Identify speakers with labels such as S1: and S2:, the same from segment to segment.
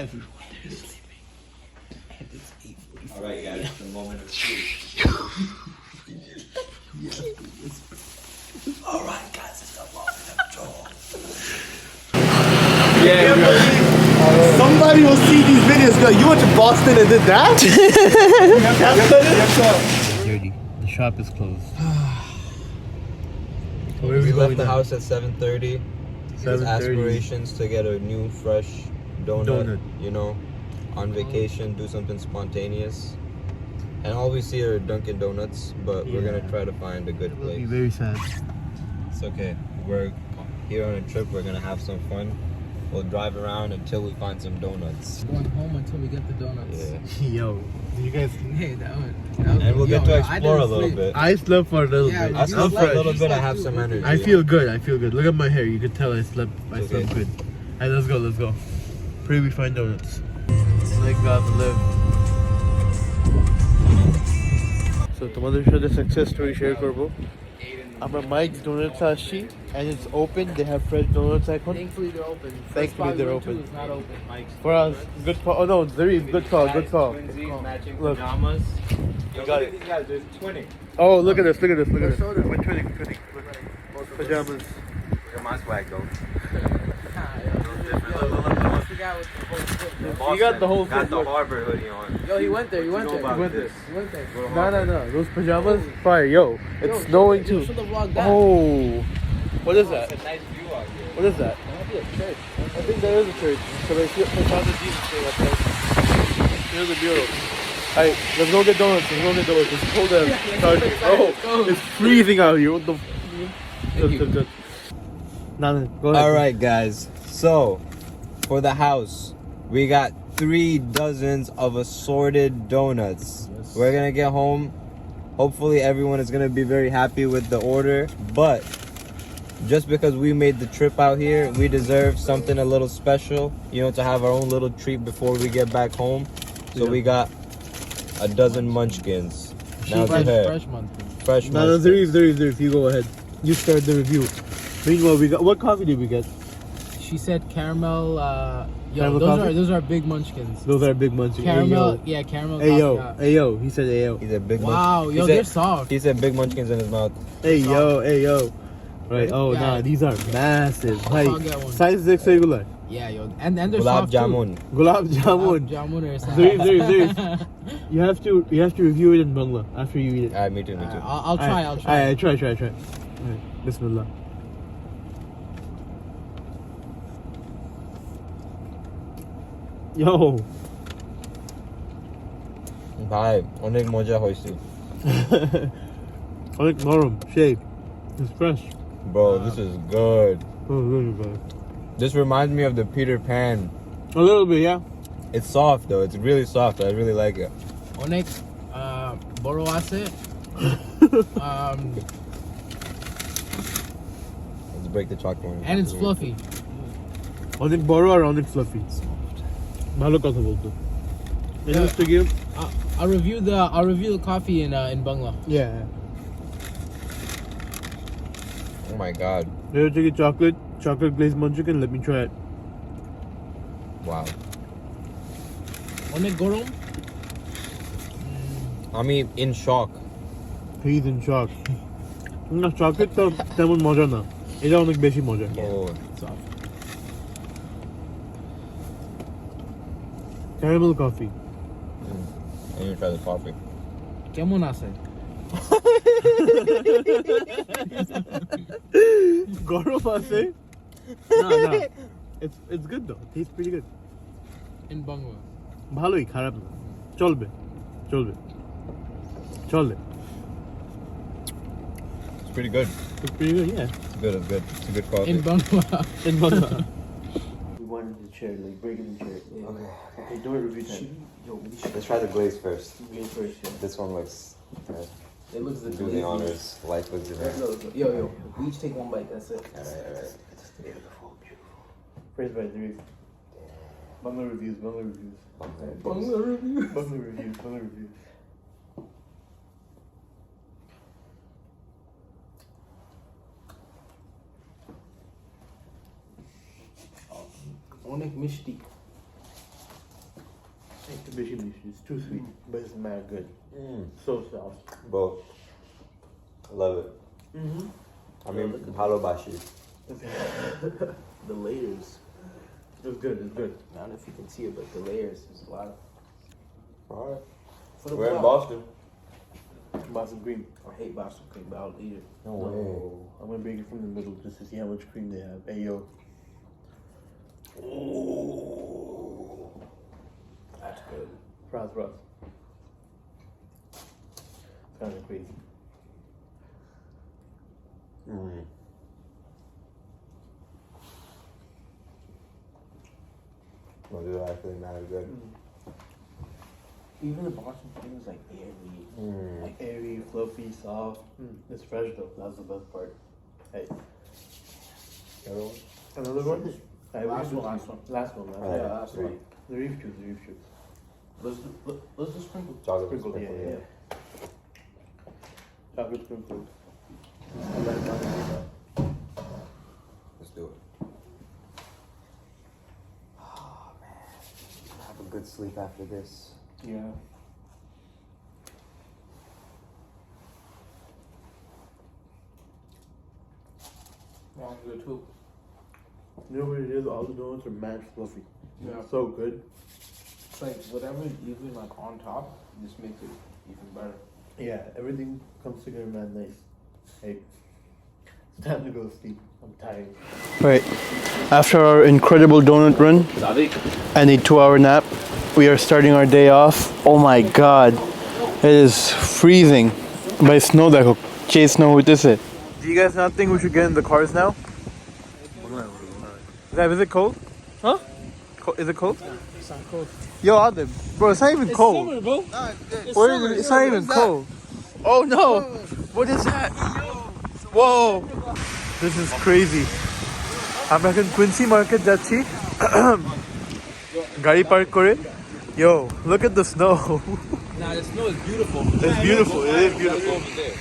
S1: Everyone there is sleeping. And it's 8:45.
S2: Alright guys, it's the moment of truth.
S1: Alright guys, it's the moment of truth.
S3: Somebody will see these videos go, you went to Boston and did that?
S1: Dirty. The shop is closed.
S2: We left the house at 7:30. With aspirations to get a new fresh donut. You know, on vacation, do something spontaneous. And all we see are Dunkin' Donuts, but we're gonna try to find a good
S3: It'll be
S2: place.
S3: very sad.
S2: It's okay. We're here on a trip. We're gonna have some fun. We'll drive around until we find some donuts.
S4: Going home until we get the donuts.
S2: Yeah.
S3: Yo, you guys.
S4: Hey, that one.
S2: And we'll get to explore a little bit.
S3: I slept for a little
S4: Yeah,
S3: bit.
S2: I slept for a little
S4: You
S2: bit. I
S4: slept
S2: have
S4: too.
S2: some energy.
S3: I feel good. Look at my hair. You can tell I slept
S2: Okay.
S3: good. Alright, let's go. Pray we find donuts. Thank God to live. So তোমাদের সাথে success story share করবো। আমরা Mike's Donuts আসছি and it's open. They have fresh donuts এখন.
S4: Thankfully they're open.
S3: Thankfully they're open.
S4: It's not open.
S3: For us, good call. Oh no, Zarif, good call.
S2: Matching
S3: Look.
S2: pajamas.
S3: You got it.
S2: These guys, there's 20.
S3: Oh, look at this. We're twinning. Pajamas.
S2: Look at my swag though.
S3: You got the whole
S2: Got
S3: thing.
S2: the Harvard hoodie on.
S4: Yo, he went there.
S2: What you know about this?
S4: He went there.
S3: No. Those pajamas, fire. Yo, it's snowing too.
S4: Show the vlog that.
S3: Oh, what is that?
S2: It's a nice view out here.
S3: What is that?
S4: That might be a church.
S3: I think there is a church. Because I found the Jesus thing up there. Here's the bureau. Alright, let's go get donuts. It's cold as charging. Oh, it's freezing out here. What the? Good. Nah, go ahead.
S2: Alright guys, so for the house, we got 3 dozens of assorted donuts.
S3: Yes.
S2: We're gonna get home. Hopefully everyone is gonna be very happy with the order. But just because we made the trip out here, we deserve something a little special, you know, to have our own little treat before we get back home. So we got a dozen munchkins. Now Zuhair,
S4: Fresh month.
S2: fresh
S3: No,
S2: munchkins.
S3: Zarif, you go ahead. You start the review. Meanwhile, we got, what coffee did we get?
S4: She said caramel.
S3: Caramel coffee?
S4: Those are big munchkins.
S3: Those are big munchies.
S4: Caramel, yeah, caramel. coffee.
S3: Hey yo, he said hey yo.
S2: He said big
S4: Wow,
S2: munchkins.
S4: yo, they're soft.
S2: He said big munchkins in his mouth.
S3: Hey yo. Right, oh
S4: Yeah.
S3: nah, these are massive. Hey,
S4: I'll get one.
S3: size 6 regular.
S4: Yeah, yo, and they're
S2: Gulab
S4: soft
S2: jamun.
S3: Gulab
S4: too.
S3: jamun.
S4: Jamun or something.
S3: Zarif. You have to review it in Bangla after you eat it.
S2: Alright, me too.
S4: I'll try.
S3: Alright, try. Alright, Bismillah. Yo.
S2: ভাই অনেক মজা হয়েছে
S3: অনেক নরম, shape. It's fresh.
S2: bro. This is good.
S3: Oh, really good.
S2: This reminds me of the Peter Pan.
S3: A little bit, yeah.
S2: It's soft though. It's really soft. I really like it.
S4: Onek boro ase.
S2: Let's break the chocolate one.
S4: And it's fluffy.
S3: অনেক বড় আর অনেক fluffy. ভালো কথা বলতো. It used to give.
S4: I'll review the coffee in Bangla.
S3: Yeah.
S2: Oh my god.
S3: They're taking chocolate glazed munchkin. Let me try it.
S2: Wow.
S4: Onek gorom.
S2: I mean, in shock.
S3: He's in shock. না chocolate তো তেমন মজা না. এটা অনেক বেশি মজা.
S2: Oh.
S4: Soft.
S3: Caramel coffee.
S2: I need to try the coffee.
S4: Kemon ase?
S3: গরম আছে? না. It's good though. Tastes pretty good.
S4: In Bangla.
S3: ভালোই, খারাপ না. চলবে.
S2: It's pretty good.
S3: It's pretty good, yeah.
S2: It's good. It's a good coffee.
S4: In Bangla.
S3: In Bangla. We wanted the chair, like breaking the chair. Okay, don't review time.
S2: Let's try the glaze first.
S3: Glaze first, yeah.
S2: This one looks.
S4: It looks
S2: Do the honors. Life looks good.
S4: Yo, we each take one bite. That's it.
S2: Alright.
S3: Beautiful. Praise by Zarif. Bangla reviews.
S4: Bangla
S3: reviews.
S4: Onek mishti.
S3: It's too sweet, but it's mad good. So soft.
S2: Both. I love it. I mean, halobashi.
S1: The layers.
S3: It's good. It's good.
S1: I don't know if you can see it, but the layers is a lot.
S2: Alright.
S1: For the
S2: We're in
S1: vlog.
S2: Boston.
S3: Boston cream.
S1: I hate Boston cream, but I'll eat it.
S2: No way.
S3: I'm gonna break it from the middle just to see how much cream they have. Hey yo.
S1: Ooh. That's good.
S3: Frost. It's kind of crazy.
S2: No, these are actually not as good.
S1: Even the Boston cream is like airy.
S3: Like airy, fluffy, soft. It's fresh though. That's the best part. Hey.
S2: Other one?
S3: Another one? Hey,
S1: Last one.
S3: Last one.
S2: Alright,
S1: Yeah, last
S2: three.
S1: one.
S3: The reef juice.
S1: Let's just sprinkle.
S2: Chocolate
S3: Sprinkled,
S2: sprinkle,
S3: yeah. Chocolate sprinkled. I'll let it down.
S2: Let's do it. Oh man, I'll have a good sleep after this.
S3: Yeah.
S1: Long good too.
S3: You know what it is? All the donuts are mad fluffy.
S1: Yeah.
S3: So good.
S1: It's like whatever is even like on top, just makes it even better.
S3: Yeah, everything comes together mad nice. Hey, it's time to go to sleep. I'm tired. Right. After our incredible donut run and a 2-hour nap, we are starting our day off. Oh my god. It is freezing. By snow देखो. Chase snow होते से. Do you guys not think we should get in the cars now? Is it cold? Huh? Is it cold?
S4: It's not cold.
S3: Yo, Adib. Bro, it's not even cold.
S4: Summer, bro.
S3: It's not even cold. Oh no! What is that? Whoa! This is crazy. I'm এখন Quincy Market যাচ্ছি গাড়ি park করে. Yo, look at the snow.
S4: Nah, the snow is beautiful.
S3: It's beautiful. It is beautiful.
S4: Over there.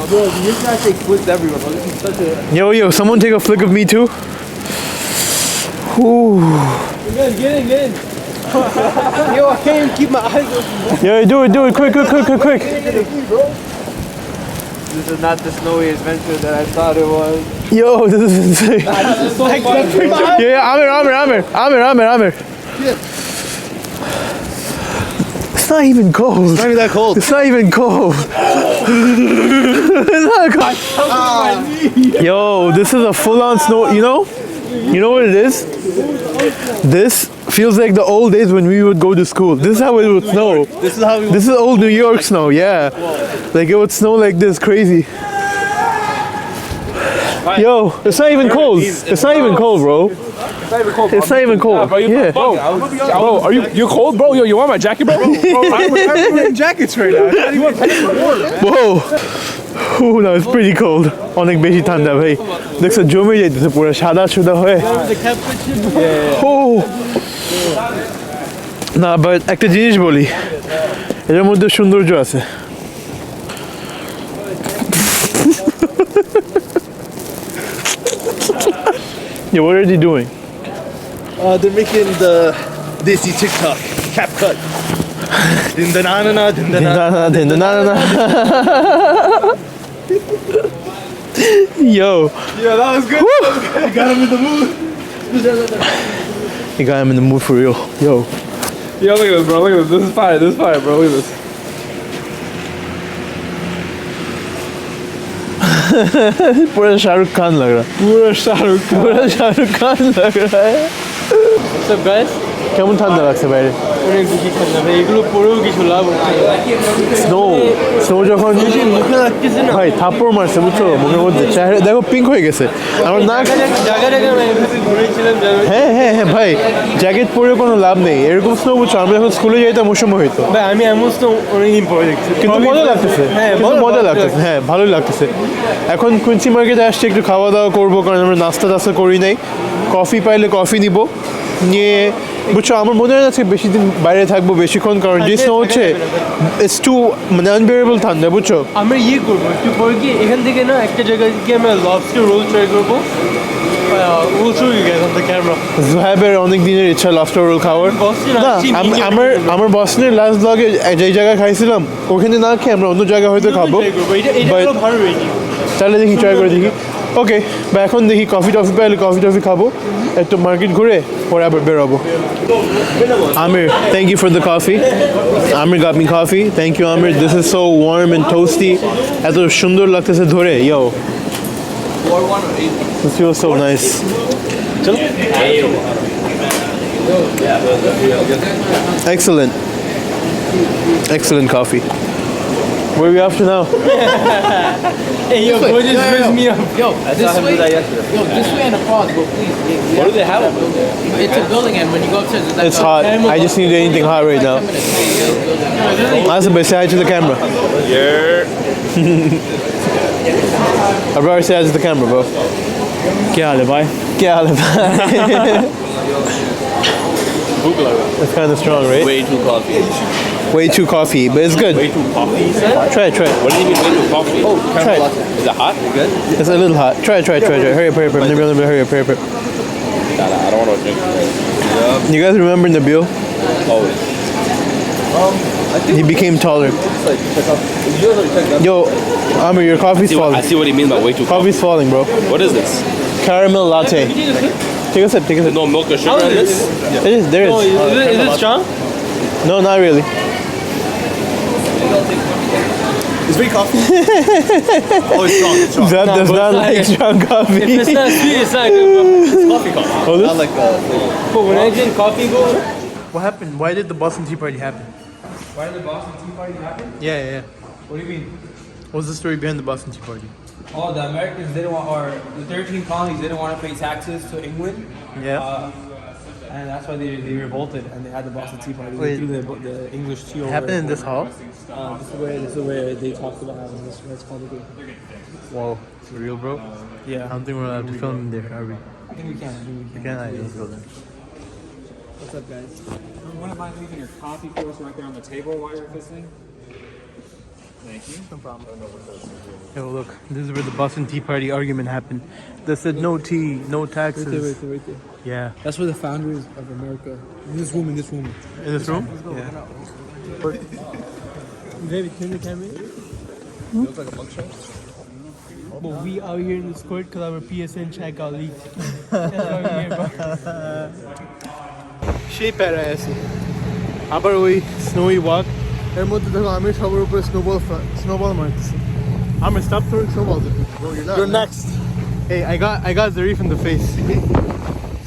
S1: Bro, this guy takes flicks everywhere, bro. This is such a...
S3: Yo, someone take a flick of me too. Ooh.
S1: Get in. Yo, I can't even keep my eyes open.
S3: Yo, do it, quick.
S2: This is not the snowy adventure that I thought it was.
S3: Yo, this is insane.
S1: This is so fun.
S3: Yeah, Amir. It's not even cold. It's not even that cold. It's not even cold. It's not cold. Yo, this is a full-on snow. You know what it is? This feels like the old days when we would go to school. This is how it would snow. This is old New York snow. Yeah, like it would snow like this, crazy. Yo, it's not even cold. It's not even cold, bro. It's not even cold. Yeah.
S4: Bro, are you cold, bro? Yo, you want my jacket, bro? I'm wearing jackets right now. You want to pay for water, man?
S3: Whoa. Ooh, no, it's pretty cold. অনেক বেশি ঠান্ডা ভাই দেখছো জমে যাইতেছে পুরো সাদা সুদা হয়ে না বাট একটা জিনিস বলি এর মধ্যে সৌন্দর্য আছে Yeah, what are they doing?
S5: They're making the Desi TikTok cap cut.
S3: Yo.
S5: Yeah, that was good. You got him in the mood.
S3: You got him in the mood for real. Yo.
S4: Yo, look at this, bro. Look at this. This is fire, bro. Look at this.
S3: पूरा शाहरुख खान लग रहा है
S5: What's up, guys?
S3: কেমন ঠান্ডা লাগছে বাইরে
S5: অনেক বেশি ঠান্ডা ভাই এগুলো পরেও কিছু লাভ হচ্ছে
S3: স্নো যখন
S5: মুখে লাগতেছে না
S3: ভাই থাপ্পড় মারছে বুঝছো মুখের মধ্যে চেহারা দেখো পিঙ্ক হয়ে গেছে আমার নাক
S5: জায়গায় ঘুরেছিলাম
S3: হ্যাঁ ভাই জ্যাকেট পরে কোনো লাভ নেই এরকম স্নো বুঝছো আমরা যখন স্কুলে যাইতাম ওই সময় হইতো
S5: ভাই আমি এমন তো অনেকদিন পরে দেখছি
S3: কিন্তু মজা লাগতেছে হ্যাঁ ভালোই লাগতেছে এখন কুইন্সি মার্কেটে আসছি একটু খাওয়া দাওয়া করবো কারণ আমরা নাস্তা টাস্তা করি নাই কফি পাইলে কফি নিব নিয়ে বুঝছো আমার মনে হয় না বেশি দিন বাইরে থাকবো বেশিক্ষণ কারণ যে স্নো হচ্ছে ইটস টু মানে আনবিয়ারেবল ঠান্ডা বুঝছো
S5: আমরা করবো একটু পরে গিয়ে এখান থেকে না একটা জায়গায় গিয়ে আমরা লবস্টার রোল ট্রাই করবো
S3: we'll show you guys on the camera.
S5: জুহাইবের অনেক দিনের ইচ্ছা লবস্টার রোল খাওয়ার না আমার বসনের লাস্ট ব্লগে যেই জায়গায় খাইছিলাম ওখানে না খেয়ে আমরা অন্য জায়গায় হয়তো খাবো তাহলে দেখি ট্রাই করে দেখি ওকে বা এখন দেখি কফি টফি পাইলে কফি টফি খাবো একটু মার্কেট ঘুরে পরে আবার বেরোবো Amir, thank you for the coffee. Amir got me coffee. Thank you, Amir. This is so warm and toasty. এত সুন্দর লাগতেছে ধরে yo this feels so nice. Excellent coffee. Where are we off to now?
S3: Hey, yo, boy, just raise me up.
S1: Yo, this way. Yo, this way and a pause, bro, please.
S3: What do they have?
S1: It's a building, and when you go upstairs, it's like
S5: It's hot. I just need anything hot right now. Awesome, but say hi to the camera. I brought say hi to the camera, bro.
S3: क्या हाल है भाई?
S5: क्या हाल है भाई? It's kind of strong, right? Way too coffee, but it's good.
S4: Way too coffee, you said?
S5: Try it.
S4: What do you mean way too coffee? Oh,
S5: Try it.
S4: is it hot? You good?
S5: It's a little hot. Try it. Hurry up. Hurry up.
S4: Nah, I don't want to drink it.
S5: You guys remember Nabil?
S4: Always.
S5: He became taller. Yo, Amir, your coffee's
S4: I
S5: falling.
S4: see what he means by way too coffee.
S5: Coffee's falling, bro.
S4: What is this?
S5: Caramel latte. Take a sip.
S4: No milk or sugar in this?
S5: It is. There is.
S3: Is it strong?
S5: No, not really.
S3: It's very coffee.
S4: Oh, it's strong.
S5: That does not like strong coffee.
S3: If it's not sweet, it's not good, bro. It's coffee.
S5: Oh, this?
S4: Not like
S3: But when I drink coffee, bro.
S5: What happened? Why did the Boston Tea Party happen?
S6: Why did the Boston Tea Party happen?
S5: Yeah.
S6: What do you mean?
S5: What's the story behind the Boston Tea Party?
S6: Oh, the Americans didn't want, or the 13 colonies didn't want to pay taxes to England.
S5: Yeah.
S6: And that's why they revolted and they had the Boston Tea Party.
S5: Wait.
S6: They threw the English tea over.
S5: Happened in this hall?
S6: This is where they talked about having this. What's called again?
S5: Whoa, for real, bro?
S6: Yeah.
S5: I don't think we're allowed to film in there, are we?
S6: I think we can.
S5: Can I? Let's go then.
S6: What's up, guys?
S7: You want to mind leaving your coffee for us right there on the table while you're visiting? Thank you.
S6: No problem.
S5: Yo, look, this is where the Boston Tea Party argument happened. They said no tea, no taxes.
S6: Right there.
S5: Yeah.
S6: That's where the founders of America. In this room.
S5: In this room?
S6: Yeah. David, turn the camera.
S4: Looks like a mugshot.
S3: But we out here in this court because our PSN chat got leaked. That's why we're here, bro.
S5: সেই প্যারায় আছে আবার ওই স্নোই walk এর মধ্যে দেখো আমি সবার উপরে স্নোবল মারতেছি আমি stop throwing snowballs at people, bro. You're next. Hey, I got Zarif in the face.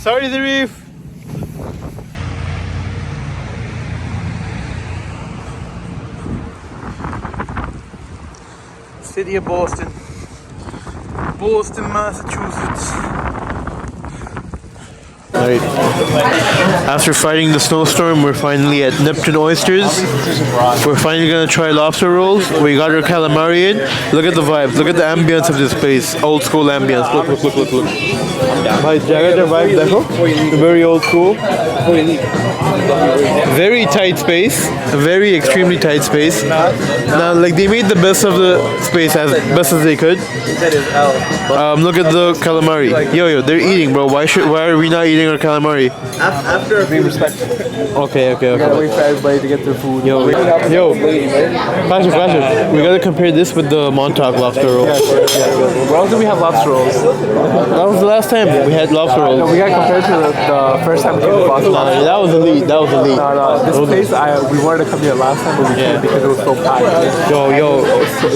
S5: Sorry, Zarif. City of Boston, Massachusetts. Alright. After fighting the snowstorm, we're finally at Neptune Oysters. We're finally gonna try lobster rolls. We got our calamari in. Look at the vibes. Look at the ambience of this place. Old school ambience. Look. Bhai, jaga vibe dekho. Very old school. Very tight space. Very extremely tight space. Now, like they made the best of the space as best as they could. Look at the calamari. Yo, they're eating, bro. Why are we not eating our calamari?
S3: After being respectful.
S5: Okay.
S3: Gotta wait for everybody to get their food.
S5: Yo, Flash. We gotta compare this with the Montauk lobster roll.
S3: Where else do we have lobster rolls?
S5: That was the last time we had lobster rolls.
S3: No, we got compared to the first time we came to Boston.
S5: Nah, that was elite.
S3: No, this place, we wanted to come here last time, but we couldn't because it was so packed.
S5: Yo,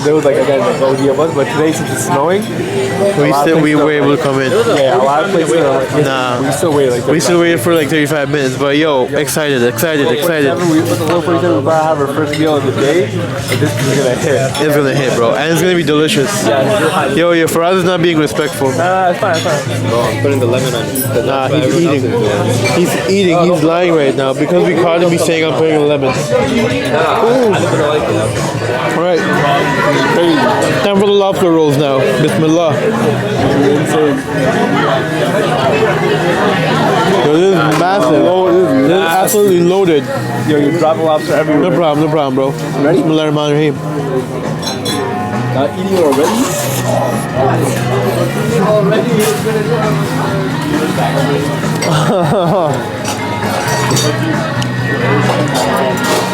S3: There was like, again, no idea of us, but today since it's snowing,
S5: we were able to come in.
S3: yeah, a lot of places are like,
S5: Nah.
S3: we still waited like
S5: We still waited for like 35 minutes, but yo, excited.
S3: With the little 47, we're about to have our first meal of the day, and this is gonna hit.
S5: It's gonna hit, bro, and it's gonna be delicious. Yo, for us, it's not being respectful.
S3: It's fine.
S4: Bro, I'm putting the lemon on it.
S5: Nah, he's eating. He's eating. He's lying right now because we caught him. He's saying I'm putting a lemon. All right, time for the lobster rolls now. Bismillah. Yo, this is massive. This is absolutely loaded.
S3: Yo, you drop a lobster everywhere.
S5: No problem, bro. Bismillahirrahmanirrahim.
S3: Not eating already?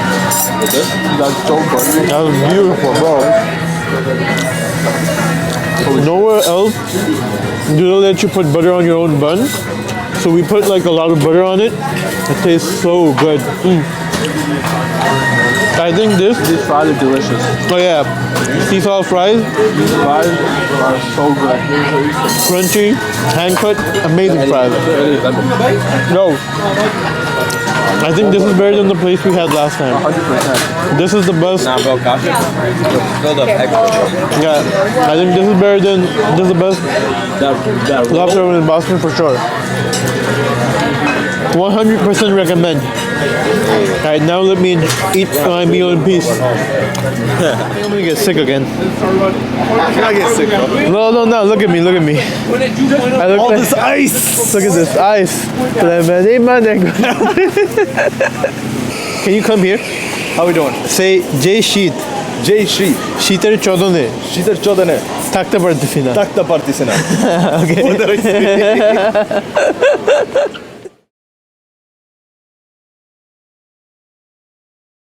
S3: That's so good.
S5: That was beautiful, bro. Nowhere else do they let you put butter on your own bun. So we put like a lot of butter on it. It tastes so good. I think
S3: These fries are delicious.
S5: oh yeah, sea salt fries,
S3: These fries are so good.
S5: crunchy, hand cut, amazing fries. No, I think this is better than the place we had last time.
S3: 100%.
S5: This is the best.
S2: Nah, bro, gosh, filled up extra.
S5: Yeah, I think this is better than this is the best lobster roll in Boston for sure. 100% recommend. Alright, now let me eat my meal in peace. I'm gonna get sick again.
S3: I get sick, bro.
S5: No, look at me. I look
S3: All
S5: like,
S3: this ice.
S5: look at this ice. Can you come here?
S3: How we doing?
S5: Say Jay Sheet.
S3: Jay Sheet.
S5: Sheeter Chodone.
S3: Sheeter Chodane.
S5: Takta Partisina.
S3: Takta partisine.
S5: Okay.
S3: What did I say?